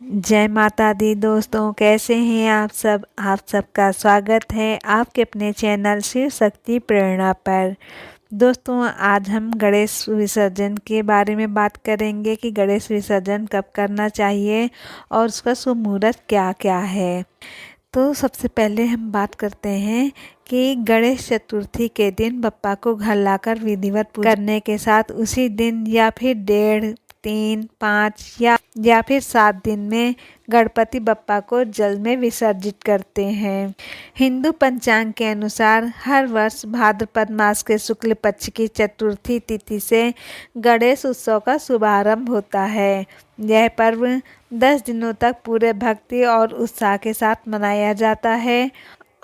जय माता दी दोस्तों, कैसे हैं आप सब। आप सबका स्वागत है आपके अपने चैनल शिव शक्ति प्रेरणा पर। दोस्तों, आज हम गणेश विसर्जन के बारे में बात करेंगे कि गणेश विसर्जन कब करना चाहिए और उसका शुभ मुहूर्त क्या क्या है। तो सबसे पहले हम बात करते हैं कि गणेश चतुर्थी के दिन बप्पा को घर लाकर विधिवत पूजा करने के साथ उसी दिन या फिर 1.5, 3, 5 या फिर 7 दिन में गणपति बप्पा को जल में विसर्जित करते हैं। हिंदू पंचांग के अनुसार हर वर्ष भाद्रपद मास के शुक्ल पक्ष की चतुर्थी तिथि से गणेश उत्सव का शुभारंभ होता है। यह पर्व 10 दिनों तक पूरे भक्ति और उत्साह के साथ मनाया जाता है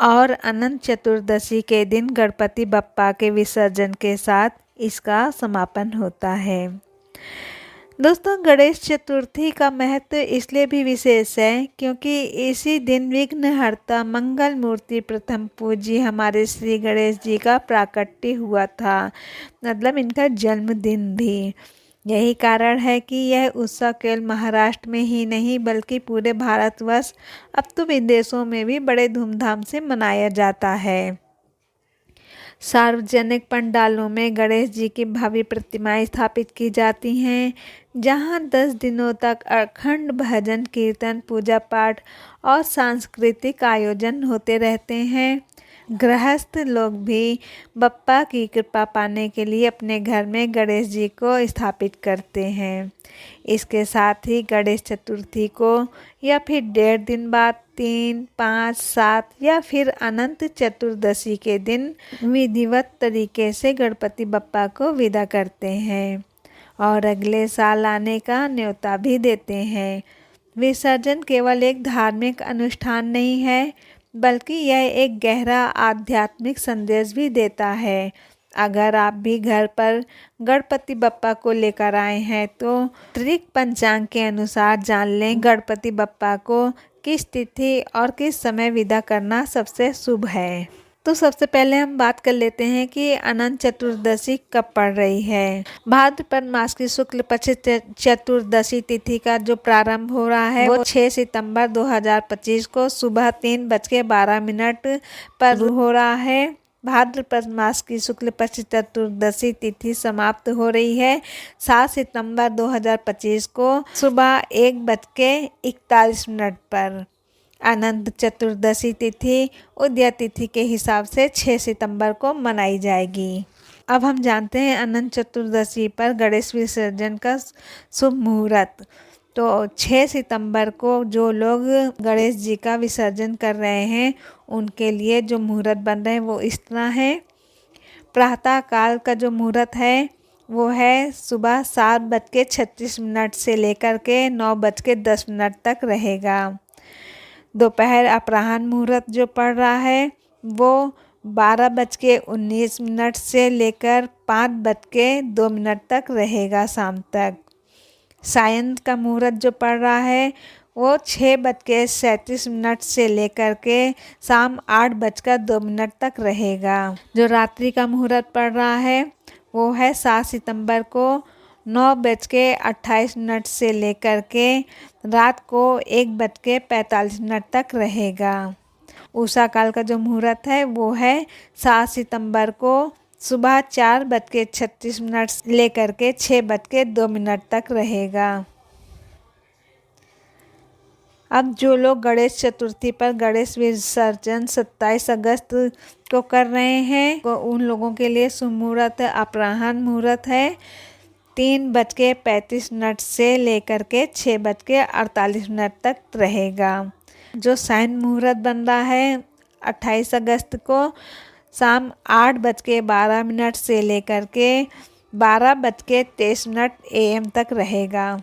और अनंत चतुर्दशी के दिन गणपति बप्पा के विसर्जन के साथ इसका समापन होता है। दोस्तों, गणेश चतुर्थी का महत्व इसलिए भी विशेष है क्योंकि इसी दिन विघ्नहर्ता मंगल मूर्ति प्रथम पूज्य हमारे श्री गणेश जी का प्राकट्य हुआ था, मतलब इनका जन्मदिन भी। यही कारण है कि यह उत्सव केवल महाराष्ट्र में ही नहीं बल्कि पूरे भारतवर्ष, अब तो विदेशों में भी बड़े धूमधाम से मनाया जाता है। सार्वजनिक पंडालों में गणेश जी की भव्य प्रतिमाएं स्थापित की जाती हैं, जहां 10 दिनों तक अखंड भजन कीर्तन पूजा पाठ और सांस्कृतिक आयोजन होते रहते हैं। गृहस्थ लोग भी बप्पा की कृपा पाने के लिए अपने घर में गणेश जी को स्थापित करते हैं। इसके साथ ही गणेश चतुर्थी को या फिर 1.5 दिन बाद 3, 5, 7 या फिर अनंत चतुर्दशी के दिन विधिवत तरीके से गणपति बप्पा को विदा करते हैं और अगले साल आने का न्योता भी देते हैं। विसर्जन केवल एक धार्मिक अनुष्ठान नहीं है बल्कि यह एक गहरा आध्यात्मिक संदेश भी देता है। अगर आप भी घर पर गणपति बप्पा को लेकर आए हैं तो त्रिक पंचांग के अनुसार जान लें गणपति बप्पा को किस तिथि और किस समय विदा करना सबसे शुभ है। तो सबसे पहले हम बात कर लेते हैं कि अनंत चतुर्दशी कब पड़ रही है। भाद्रपद मास की शुक्ल पक्ष चतुर्दशी तिथि का जो प्रारंभ हो रहा है वो 6 सितंबर 2025 को सुबह 3:12 पर हो रहा है। भाद्रपद मास की शुक्ल पक्ष चतुर्दशी तिथि समाप्त हो रही है 7 सितंबर 2025 को सुबह 1:41 पर। अनंत चतुर्दशी तिथि उदय तिथि के हिसाब से 6 सितंबर को मनाई जाएगी। अब हम जानते हैं अनंत चतुर्दशी पर गणेश विसर्जन का शुभ मुहूर्त। तो 6 सितंबर को जो लोग गणेश जी का विसर्जन कर रहे हैं उनके लिए जो मुहूर्त बन रहे हैं वो इस तरह है। प्रातः काल का जो मुहूर्त है वो है सुबह 7:36 से लेकर के 9:10 तक रहेगा। दोपहर अपराह्न मुहूर्त जो पड़ रहा है वो 12:19 से लेकर 5:02 तक रहेगा शाम तक। सायं का मुहूर्त जो पड़ रहा है वो 6:37 से लेकर के शाम 8:02 तक रहेगा। जो रात्रि का मुहूर्त पड़ रहा है वो है 7 सितंबर को 9:28 से लेकर के रात को 1:45 तक रहेगा। उषा काल का जो मुहूर्त है वो है 7 सितंबर को सुबह 4:36 से लेकर के 6:02 तक रहेगा। अब जो लोग गणेश चतुर्थी पर गणेश विसर्जन 27 अगस्त को कर रहे हैं तो उन लोगों के लिए शुभ मुहूर्त अपराह्न मुहूर्त है 3:35 से लेकर के 6:48 तक रहेगा। जो सायं मुहूर्त बन रहा है 28 अगस्त को शाम 8:12 से लेकर के 12:23 AM तक रहेगा।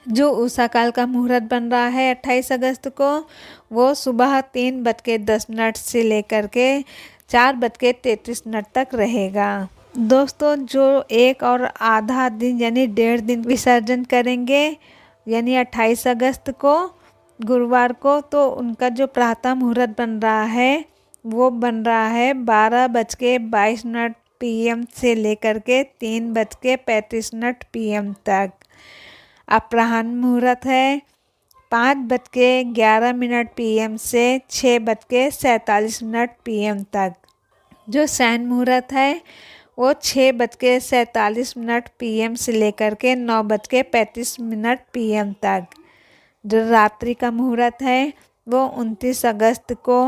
जो उषा काल का मुहूर्त बन रहा है 28 अगस्त को वो सुबह 3:10 से लेकर के 4:33 तक रहेगा। दोस्तों, जो एक और आधा दिन यानी 1.5 दिन विसर्जन करेंगे यानी 28 अगस्त को गुरुवार को, तो उनका जो प्रातः मुहूर्त बन रहा है वो बन रहा है 12:22 PM से लेकर के 3:35 PM तक। अपराह्न मुहूर्त है 5:11 PM से 6:47 PM तक। जो शयन मुहूर्त है वो 6:47 PM से लेकर के 9:35 PM तक। जो रात्रि का मुहूर्त है वो 29 अगस्त को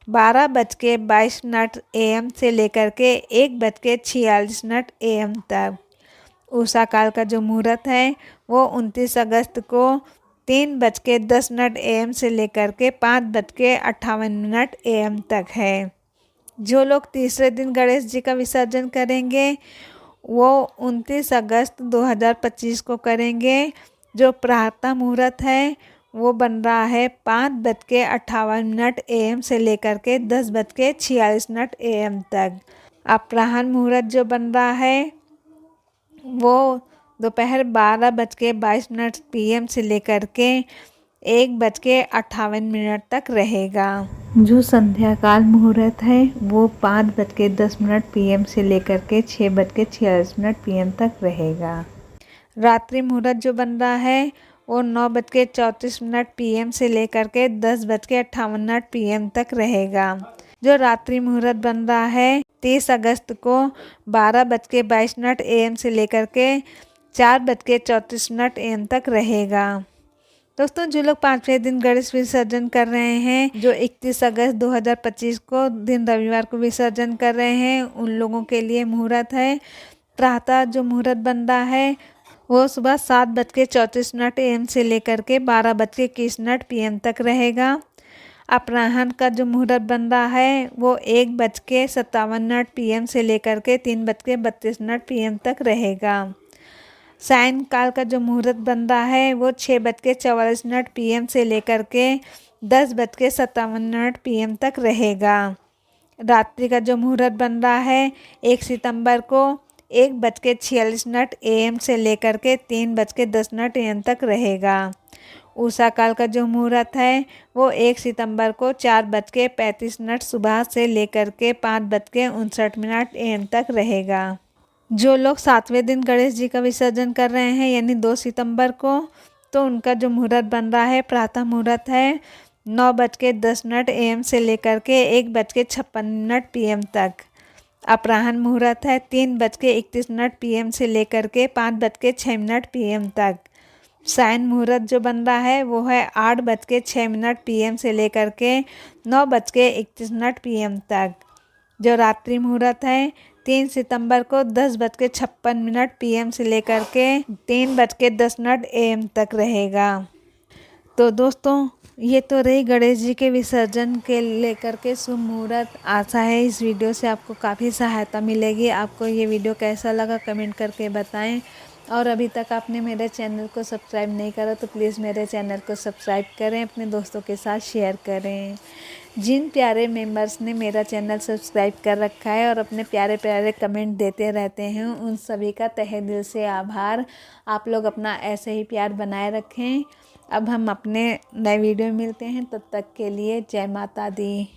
12:22 AM से लेकर के 1:46 AM तक। उषा काल का जो मुहूर्त है वो 29 अगस्त को 3:10 AM से लेकर के 5:58 AM तक है। जो लोग तीसरे दिन गणेश जी का विसर्जन करेंगे वो 29 अगस्त 2025 को करेंगे। जो प्रातः मुहूर्त है वो बन रहा है 5:58 AM से लेकर के 10:46 AM तक। अपराह्न मुहूर्त जो बन रहा है वो दोपहर 12:22 PM से लेकर के 1:58 तक रहेगा। जो संध्या काल मुहूर्त है वो 5:10 PM से लेकर के 6:46 PM तक रहेगा। रात्रि मुहूर्त जो बन रहा है वो 9:34 PM से लेकर के 10:58 PM तक रहेगा। जो रात्रि मुहूर्त बन रहा है 30 अगस्त को 12:22 AM से लेकर के 4:34 AM तक रहेगा। दोस्तों, जो लोग 5वें दिन गणेश विसर्जन कर रहे हैं, जो 31 अगस्त 2025 को दिन रविवार को विसर्जन कर रहे हैं, उन लोगों के लिए मुहूर्त है प्रातः जो मुहूर्त बन रहा है वो सुबह 7:34 AM से लेकर के 12:21 PM तक रहेगा। अपराह्न का जो मुहूर्त बन रहा है वो 1:57 PM से लेकर के 3:32 PM तक रहेगा। सायं काल का जो मुहूर्त बन रहा है वो 6:44 PM से लेकर के 10:57 PM तक रहेगा। रात्रि का जो मुहूर्त बन रहा है 1 सितंबर को 1:46 AM से लेकर के 3:10 AM तक रहेगा। उषा काल का जो मुहूर्त है वो 1 सितंबर को 4:35 सुबह से लेकर के 5:59 AM तक रहेगा। जो लोग 7वें दिन गणेश जी का विसर्जन कर रहे हैं यानी 2 सितंबर को, तो उनका जो मुहूर्त बन रहा है प्रातः मुहूर्त है 9:10 AM से लेकर के 1:56 PM तक। अपराह्न मुहूर्त है 3:31 PM से लेकर के 5:06 PM तक। सायं मुहूर्त जो बन रहा है वो है 8:06 PM से लेकर के 9:31 PM तक। जो रात्रि मुहूर्त है 3 सितंबर को 10:56 PM से लेकर के 3:10 AM तक रहेगा। तो दोस्तों, ये तो रही गणेश जी के विसर्जन के लेकर के शुभ मुहूर्त। आशा है इस वीडियो से आपको काफ़ी सहायता मिलेगी। आपको ये वीडियो कैसा लगा कमेंट करके बताएं। और अभी तक आपने मेरे चैनल को सब्सक्राइब नहीं करा तो प्लीज़ मेरे चैनल को सब्सक्राइब करें, अपने दोस्तों के साथ शेयर करें। जिन प्यारे मेंबर्स ने मेरा चैनल सब्सक्राइब कर रखा है और अपने प्यारे प्यारे कमेंट देते रहते हैं, उन सभी का तहे दिल से आभार। आप लोग अपना ऐसे ही प्यार बनाए रखें। अब हम अपने नए वीडियो में मिलते हैं, तब तक के लिए जय माता दी।